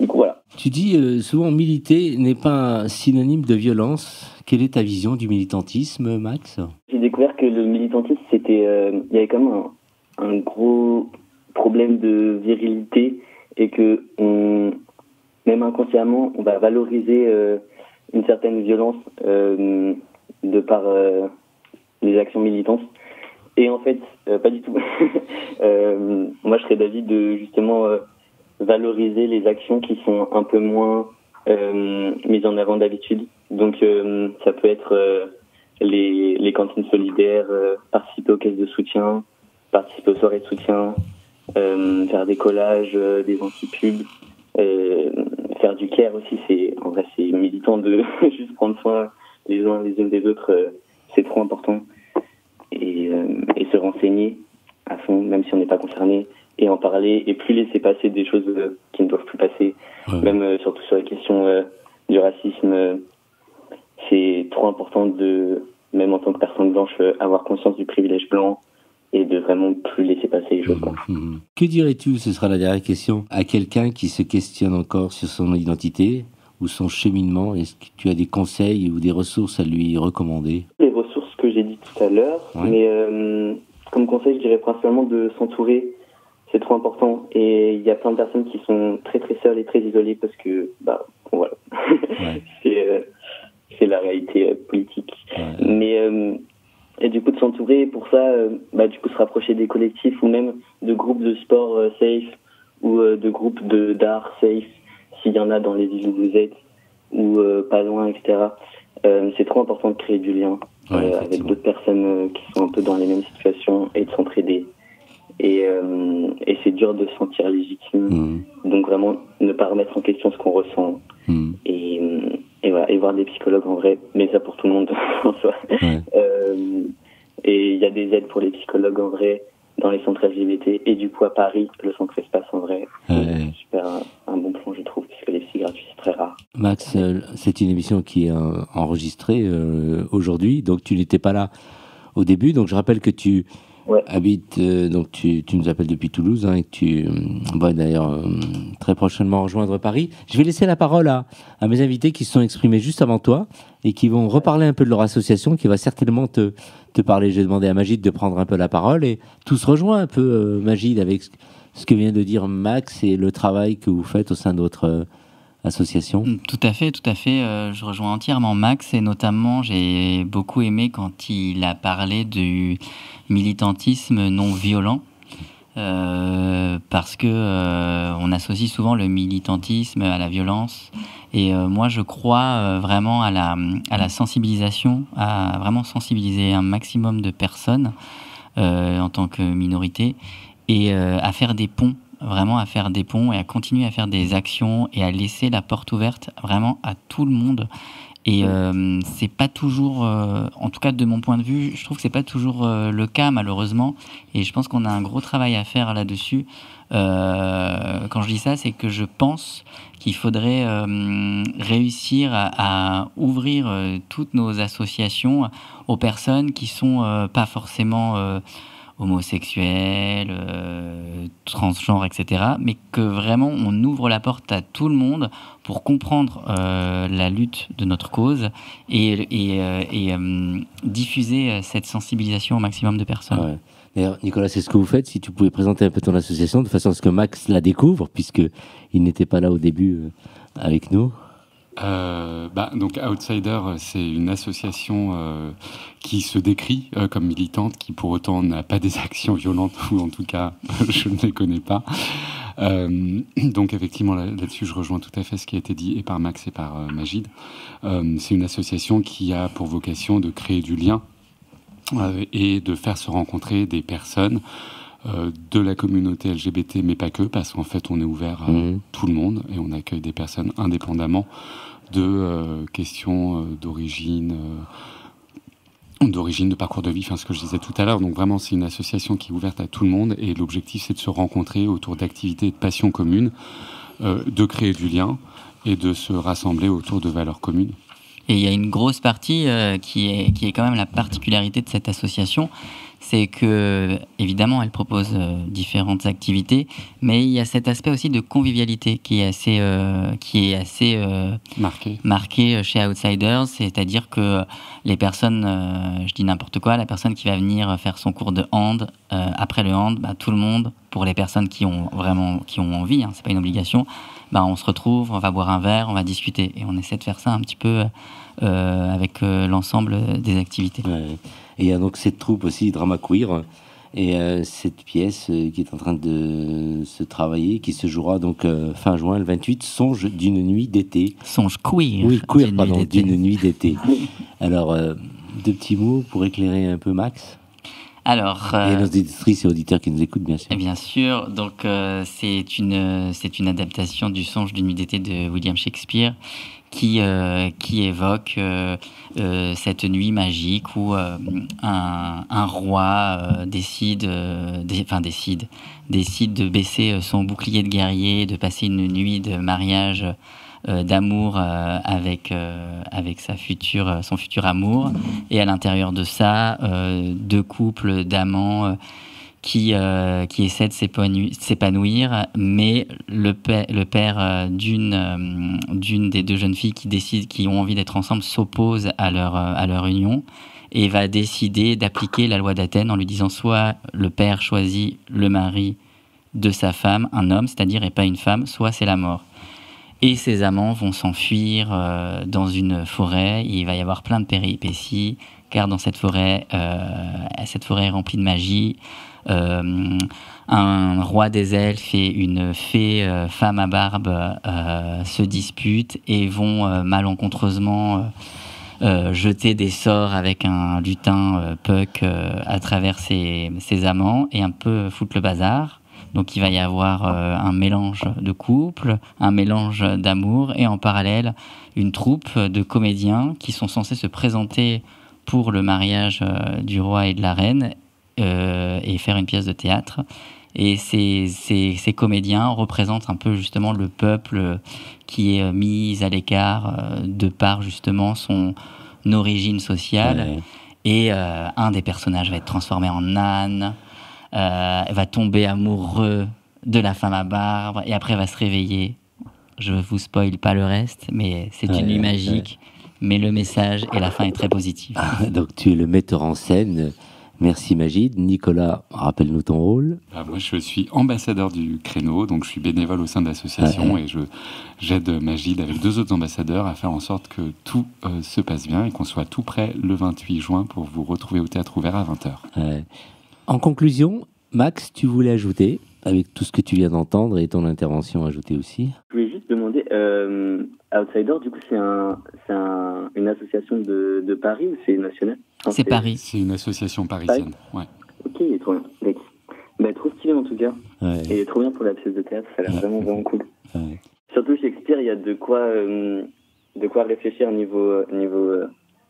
voilà. Tu dis souvent militer n'est pas un synonyme de violence. Quelle est ta vision du militantisme, Max? J'ai découvert que le militantisme, c'était, il y avait quand même un gros problème de virilité et que même inconsciemment, on va valoriser une certaine violence de par les actions militantes. Et en fait, pas du tout. Moi, je serais d'avis de justement valoriser les actions qui sont un peu moins mises en avant d'habitude. Donc, ça peut être les cantines solidaires, participer aux caisses de soutien, participer aux soirées de soutien, faire des collages, des anti-pubs, faire du care aussi. En vrai, c'est militant de juste prendre soin les uns les unes des autres. C'est trop important. Et se renseigner à fond, même si on n'est pas concerné, et en parler, et plus laisser passer des choses qui ne doivent plus passer, même surtout sur la question du racisme. C'est trop important de, même en tant que personne blanche, avoir conscience du privilège blanc et de vraiment plus laisser passer les choses. Que dirais-tu, ce sera la dernière question, à quelqu'un qui se questionne encore sur son identité ou son cheminement? Est-ce que tu as des conseils ou des ressources à lui recommander? Les ressources que j'ai dit tout à l'heure, mais comme conseil, je dirais principalement de s'entourer. C'est trop important. Et il y a plein de personnes qui sont très très seules et très isolées parce que, voilà, c'est la réalité politique. Mais et du coup de s'entourer, pour ça, du coup se rapprocher des collectifs ou même de groupes de sport safe ou de groupes d'art safe, s'il y en a dans les villes où vous êtes ou pas loin, etc. C'est trop important de créer du lien avec d'autres personnes qui sont un peu dans les mêmes situations et de s'entraider. Et c'est dur de se sentir légitime. Donc vraiment ne pas remettre en question ce qu'on ressent. Et voilà, et voir des psychologues en vrai, mais ça pour tout le monde en soi. Et il y a des aides pour les psychologues en vrai dans les centres LGBT, et du coup à Paris, le centre Espace en vrai, c'est super un bon plan je trouve, puisque les psys gratuits c'est très rare. Max, c'est une émission qui est enregistrée aujourd'hui, donc tu n'étais pas là au début, donc je rappelle que tu habites, donc tu nous appelles depuis Toulouse, et que tu vas d'ailleurs très prochainement rejoindre Paris. Je vais laisser la parole à mes invités qui se sont exprimés juste avant toi et qui vont reparler un peu de leur association, qui va certainement te parler. J'ai demandé à Magid de prendre un peu la parole et tout se rejoint un peu, Magid, avec ce que vient de dire Max et le travail que vous faites au sein de votre association. Tout à fait. Je rejoins entièrement Max et notamment j'ai beaucoup aimé quand il a parlé du militantisme non violent. parce que on associe souvent le militantisme à la violence. Et moi, je crois vraiment à la sensibilisation, à vraiment sensibiliser un maximum de personnes en tant que minorité, et à faire des ponts, vraiment à faire des ponts, et à continuer à faire des actions, et à laisser la porte ouverte vraiment à tout le monde. Et c'est pas toujours, en tout cas de mon point de vue, je trouve que c'est pas toujours le cas, malheureusement. Et je pense qu'on a un gros travail à faire là-dessus. Quand je dis ça, c'est que je pense qu'il faudrait réussir à ouvrir toutes nos associations aux personnes qui sont pas forcément homosexuels, transgenres, etc. Mais que vraiment on ouvre la porte à tout le monde pour comprendre la lutte de notre cause et diffuser cette sensibilisation au maximum de personnes. Ouais. D'ailleurs, Nicolas, c'est ce que vous faites. Si tu pouvais présenter un peu ton association de façon à ce que Max la découvre, puisqu'il n'était pas là au début avec nous. Donc Outsider, c'est une association qui se décrit comme militante, qui pour autant n'a pas des actions violentes, ou en tout cas je ne les connais pas. Donc effectivement là-dessus je rejoins tout à fait ce qui a été dit et par Max et par Magid. C'est une association qui a pour vocation de créer du lien et de faire se rencontrer des personnes de la communauté LGBT, mais pas que, parce qu'en fait on est ouvert à tout le monde et on accueille des personnes indépendamment de questions d'origine, de parcours de vie, enfin ce que je disais tout à l'heure. Donc vraiment c'est une association qui est ouverte à tout le monde, et l'objectif c'est de se rencontrer autour d'activités et de passions communes, de créer du lien et de se rassembler autour de valeurs communes. Et il y a une grosse partie qui est quand même la particularité de cette association, c'est que, évidemment, elle propose différentes activités, mais il y a cet aspect aussi de convivialité qui est assez marqué chez Outsiders, c'est-à-dire que les personnes, je dis n'importe quoi, la personne qui va venir faire son cours de hand, après le hand, tout le monde, pour les personnes qui ont envie, c'est pas une obligation, on se retrouve, on va boire un verre, on va discuter, et on essaie de faire ça un petit peu avec l'ensemble des activités. Ouais. Et il y a donc cette troupe aussi, Drama Queer, et cette pièce qui est en train de se travailler, qui se jouera donc fin juin, le 28, Songe d'une nuit d'été. Songe queer. Oui, queer, pardon, d'une nuit d'été. Alors, deux petits mots pour éclairer un peu Max. Alors, et nos éditrices et auditeurs qui nous écoutent, bien sûr. Bien sûr, donc c'est une adaptation du Songe d'une nuit d'été de William Shakespeare qui évoque cette nuit magique où un roi décide de baisser son bouclier de guerrier, de passer une nuit de mariage, d'amour avec son futur amour, et à l'intérieur de ça deux couples d'amants qui essaient de s'épanouir, mais le père d'une des deux jeunes filles qui ont envie d'être ensemble s'oppose à leur union, et va décider d'appliquer la loi d'Athènes en lui disant soit le père choisit le mari de sa femme, un homme, c'est-à-dire, et pas une femme, soit c'est la mort. Et ces amants vont s'enfuir dans une forêt. Il va y avoir plein de péripéties, car dans cette forêt est remplie de magie. Un roi des elfes et une fée femme à barbe se disputent et vont malencontreusement jeter des sorts avec un lutin Puck à travers ses amants, et un peu foutre le bazar. Donc il va y avoir un mélange de couple, un mélange d'amour, et en parallèle une troupe de comédiens qui sont censés se présenter pour le mariage du roi et de la reine et faire une pièce de théâtre. Et ces comédiens représentent un peu justement le peuple qui est mis à l'écart de par justement son origine sociale. Ouais. Et un des personnages va être transformé en âne. Va tomber amoureux de la femme à barbe, et après va se réveiller. Je vous spoil pas le reste, mais c'est une nuit magique, mais le message et la fin est très positif. Donc tu es le metteur en scène. Merci Magid. Nicolas, rappelle-nous ton rôle. Moi je suis ambassadeur du créneau, donc je suis bénévole au sein de l'association, et j'aide Magid avec deux autres ambassadeurs à faire en sorte que tout se passe bien et qu'on soit tout prêt le 28 juin pour vous retrouver au Théâtre Ouvert à 20h. En conclusion, Max, tu voulais ajouter, avec tout ce que tu viens d'entendre et ton intervention ajoutée aussi? Je voulais juste demander, Outsider, du coup, c'est une association de Paris ou c'est national? C'est Paris. C'est une association parisienne. Ouais. Ok, trop bien. D'accord. Bah, trop stylé en tout cas. Ouais. Et trop bien pour la pièce de théâtre, ça a l'air vraiment cool. Ouais. Surtout Shakespeare, il y a de quoi réfléchir niveau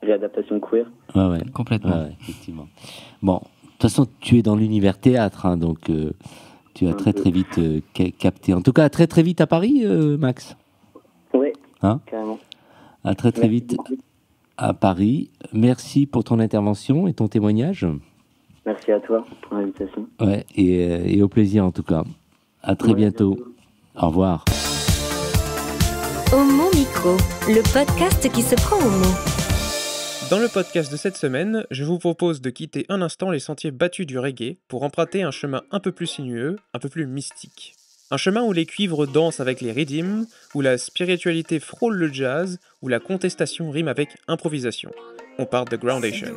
réadaptation queer. Ouais. Complètement. Ouais, effectivement. Bon, de toute façon, tu es dans l'univers théâtre, hein, donc tu as très vite capté. En tout cas, très vite à Paris, Max. Ouais, Hein? carrément. À très vite à Paris. Merci pour ton intervention et ton témoignage. Merci à toi pour l'invitation. Ouais, et au plaisir en tout cas. À très bientôt. Au revoir. Homo Micro, le podcast qui se prend au mot. Dans le podcast de cette semaine, je vous propose de quitter un instant les sentiers battus du reggae pour emprunter un chemin un peu plus sinueux, un peu plus mystique. Un chemin où les cuivres dansent avec les rythms, où la spiritualité frôle le jazz, où la contestation rime avec improvisation. On parle de Groundation.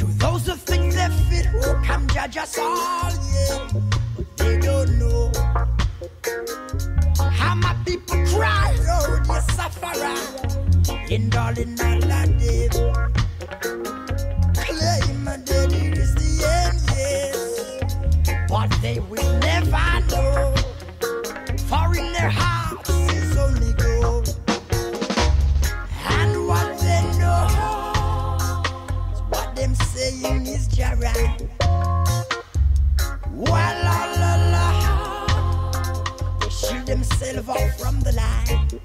To those who think they fit, who can judge us all, yeah. They don't know how my people cry, oh, they suffer, and darling, all of them claim that it is the end, yes, but they will never know, for in their hearts is only gold, and what they know, what them saying is Jarrah. Well, all along, they shield themselves off from the light.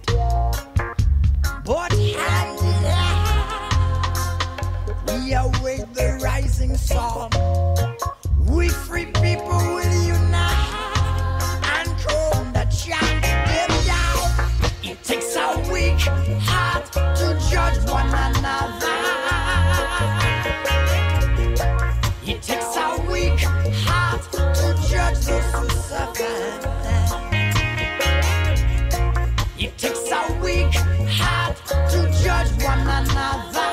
But hand in hand, we await the rising sun. We free people will unite and crown the champion down. It takes a weak heart to judge one another. It takes a weak heart to judge those who suffer. It takes a weak heart to judge one another.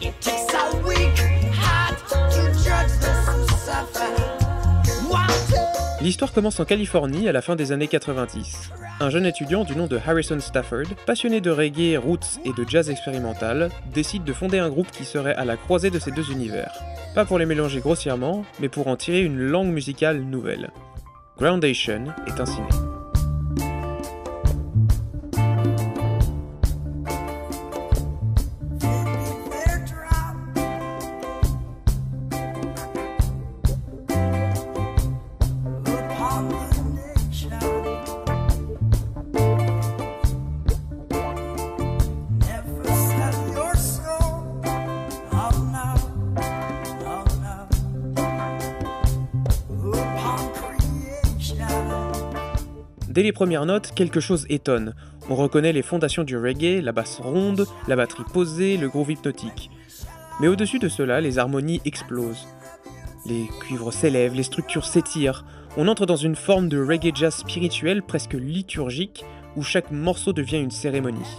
It takes a weak heart to judge those who suffer. L'histoire commence en Californie à la fin des années 90. Un jeune étudiant du nom de Harrison Stafford, passionné de reggae, roots et de jazz expérimental, décide de fonder un groupe qui serait à la croisée de ces deux univers. Pas pour les mélanger grossièrement, mais pour en tirer une langue musicale nouvelle. Groundation est ainsi né. Dès les premières notes, quelque chose étonne. On reconnaît les fondations du reggae, la basse ronde, la batterie posée, le groove hypnotique. Mais au-dessus de cela, les harmonies explosent. Les cuivres s'élèvent, les structures s'étirent. On entre dans une forme de reggae jazz spirituel presque liturgique, où chaque morceau devient une cérémonie.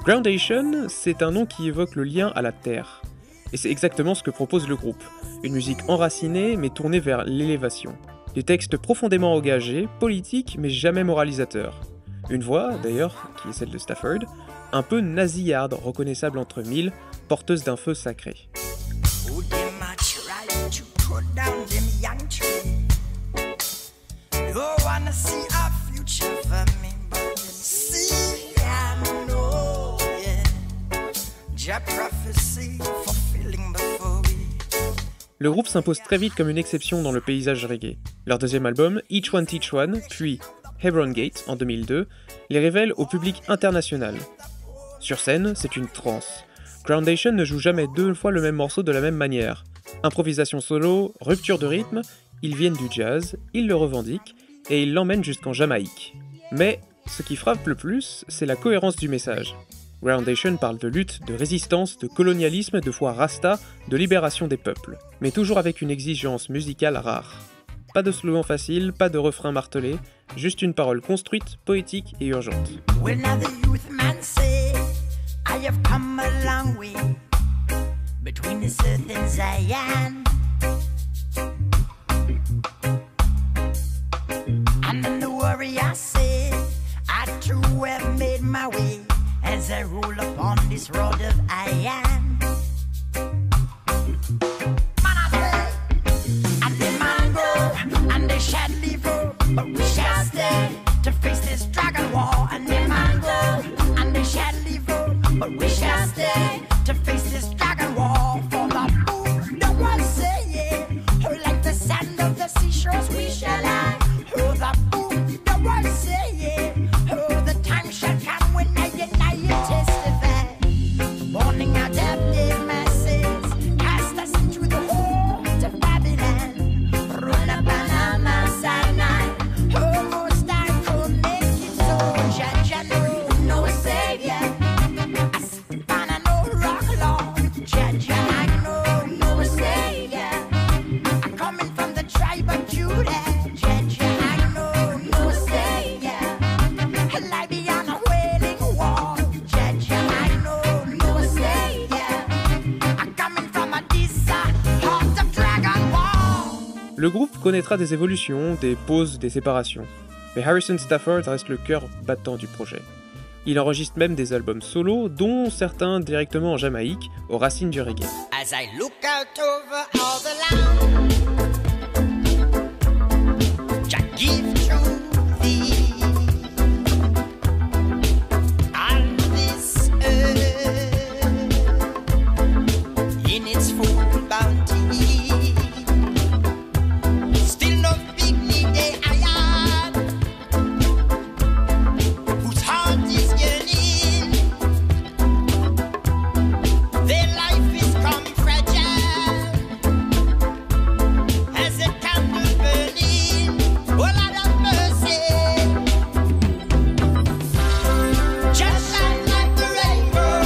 Groundation, c'est un nom qui évoque le lien à la terre. Et c'est exactement ce que propose le groupe. Une musique enracinée, mais tournée vers l'élévation. Des textes profondément engagés, politiques, mais jamais moralisateurs. Une voix, d'ailleurs, qui est celle de Stafford, un peu nasillarde, reconnaissable entre mille, porteuse d'un feu sacré. Le groupe s'impose très vite comme une exception dans le paysage reggae. Leur deuxième album, Each One Teach One, puis Hebron Gate en 2002, les révèle au public international. Sur scène, c'est une transe. Groundation ne joue jamais deux fois le même morceau de la même manière. Improvisation solo, rupture de rythme, ils viennent du jazz, ils le revendiquent, et ils l'emmènent jusqu'en Jamaïque. Mais ce qui frappe le plus, c'est la cohérence du message. Groundation parle de lutte, de résistance, de colonialisme, de foi rasta, de libération des peuples. Mais toujours avec une exigence musicale rare. Pas de slogan facile, pas de refrain martelé, juste une parole construite, poétique et urgente. When the youth man say, I have come a long way. between the earth and Zion. And then the warrior said, I too have made my way as I roll upon this road of iron. Man, I say, and the man go, and they shall leave, but we shall stay to face this dragon war. And the man go, and they shall leave, but we shall stay to face this dragon war. For the fool, the one saying, oh, like the sand of the seashores we shall lie. Oh, the fool, the one saying, oh, the time shall come when I and I testify. Warning out of the masses, cast us into the hold of Babylon. Run up Panama, Sinai, oh, most I could make it so. Judge, no savior. I sit upon a no rock Lord. Judge, I know no savior. I'm coming from the tribe of Judah. Judge, I know no savior. I lie beyond a wailing wall. Judge, I know no savior. I'm coming from a heart of dragon wall. Le groupe connaîtra des évolutions, des pauses, des séparations. Mais Harrison Stafford reste le cœur battant du projet. Il enregistre même des albums solo, dont certains directement en Jamaïque, aux racines du reggae. As I look out over all the land, Jah give to thee and this earth in its full bounty. Still no picnic day I had, whose heart is yearning. Their life is come fragile as a candle burning. Oh, Lord of mercy, just shine like the rainbow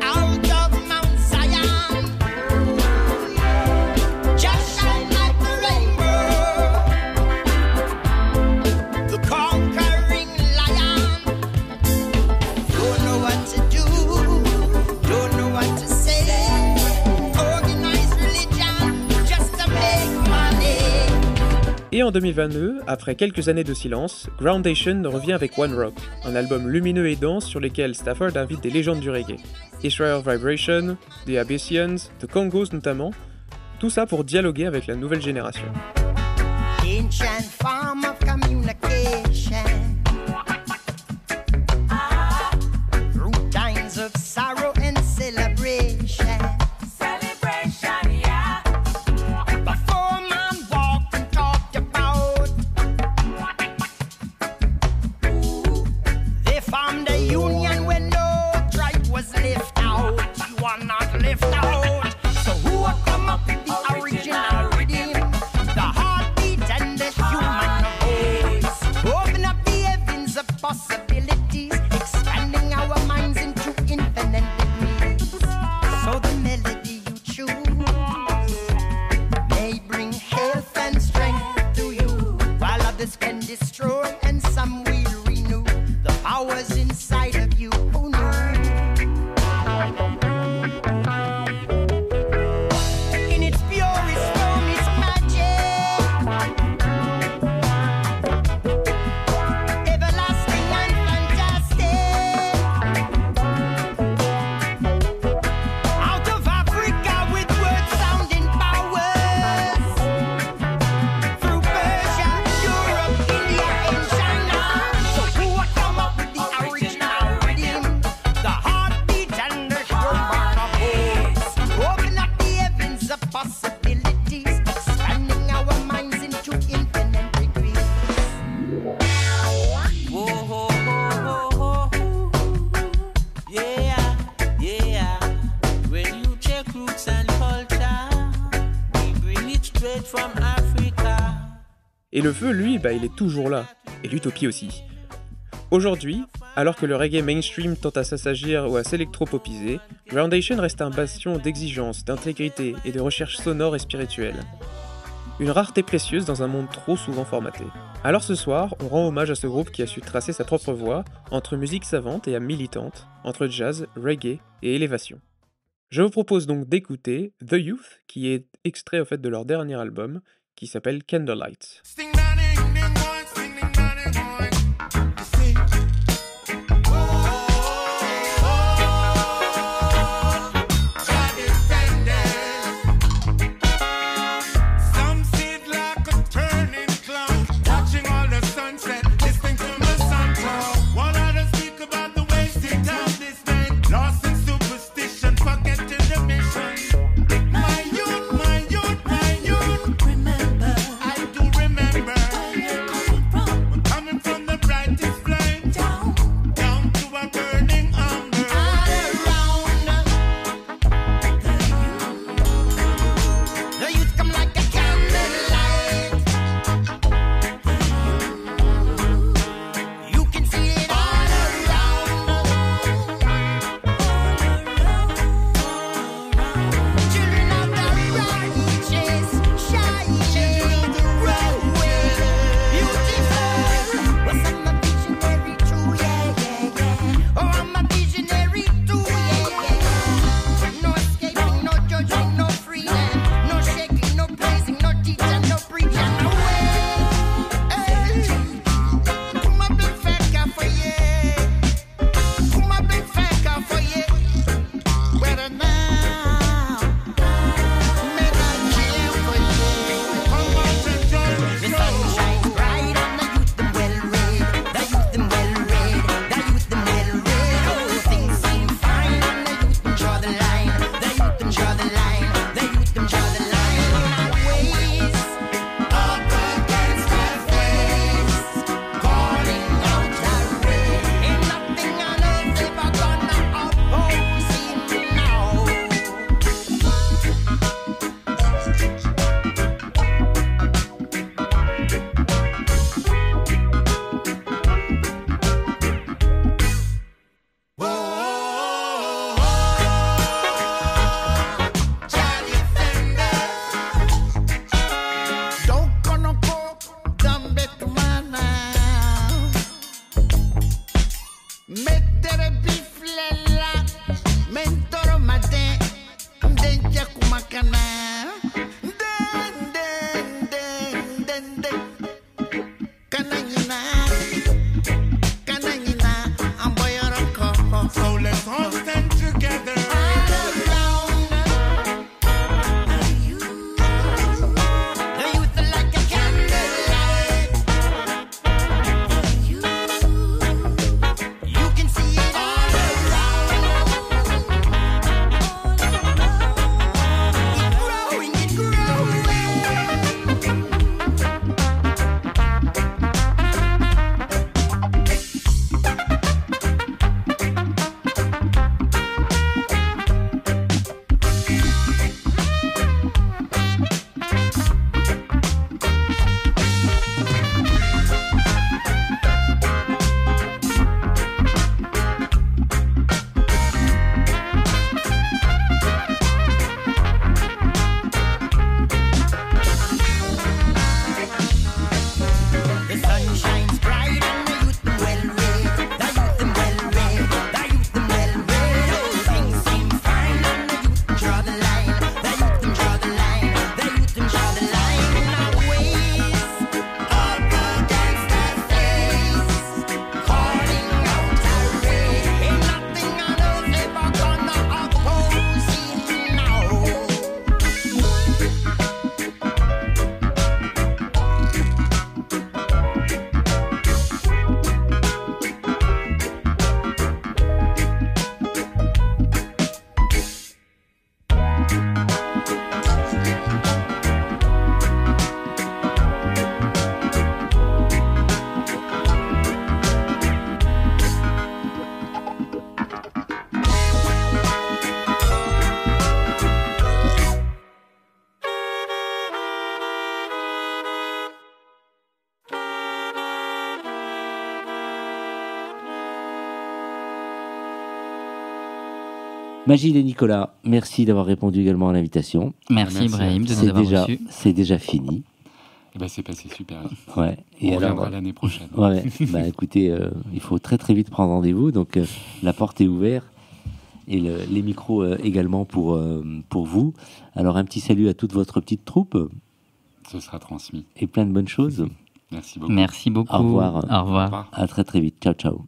out of Mount Zion. Just shine like the rainbow, the conquering lion. Don't know what to do, don't know what to say. Organize religion just to make money. Et en 2022, après quelques années de silence, Groundation revient avec One Rock, un album lumineux et dense sur lequel Stafford invite des légendes du reggae. Israel Vibration, The Abyssinians, The Congos notamment, tout ça pour dialoguer avec la nouvelle génération. Ancient form of communication, through times of sorrow and celebration. Celebration, yeah. Before man walked and talked about, they formed a union when no tribe was left out. You are not left out. So who will come up with the original rhythm? The heartbeat and the human voice. Open up the heavens of possibilities, expanding our minds into infinite degrees. So the melody you choose may bring health and strength to you, while others can destroy and some will renew the powers inside of you. Who knew? In its purest form, its magic, everlasting and fantastic. Out of Africa with word-sounding powers, through Persia, Europe, India, and China. So who will come up with the original rhythm? The heartbeat and the human voice. Open up the heavens of possibilities, expanding our minds into infinite degrees. Whoa, ho, ho, ho, ho. Yeah, yeah. When you check roots and culture, we bring it straight from Africa. Et le feu, lui, il est toujours là. Et l'utopie aussi. Aujourd'hui, alors que le reggae mainstream tend à s'assagir ou à s'électropopiser, Groundation reste un bastion d'exigence, d'intégrité et de recherche sonore et spirituelle. Une rareté précieuse dans un monde trop souvent formaté. Alors ce soir, on rend hommage à ce groupe qui a su tracer sa propre voie, entre musique savante et âme militante, entre jazz, reggae et élévation. Je vous propose donc d'écouter The Youth, qui est extrait au fait de leur dernier album, qui s'appelle Candlelight. Magid et Nicolas, merci d'avoir répondu également à l'invitation. Merci Ibrahim de nous avoir reçus. C'est déjà fini. Eh ben, c'est passé super vite. Ouais. On reviendra l'année prochaine. Ouais. Bah écoutez, il faut très très vite prendre rendez-vous. Donc la porte est ouverte et les micros également pour vous. Alors un petit salut à toute votre petite troupe. Ce sera transmis. Et plein de bonnes choses. Merci beaucoup. Merci beaucoup. Au revoir. Au revoir. À très très vite. Ciao ciao.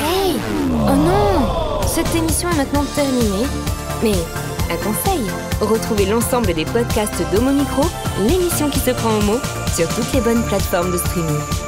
Hey! Oh non! Cette émission est maintenant terminée. Mais un conseil, retrouvez l'ensemble des podcasts d'Homo Micro, l'émission qui se prend au mot, sur toutes les bonnes plateformes de streaming.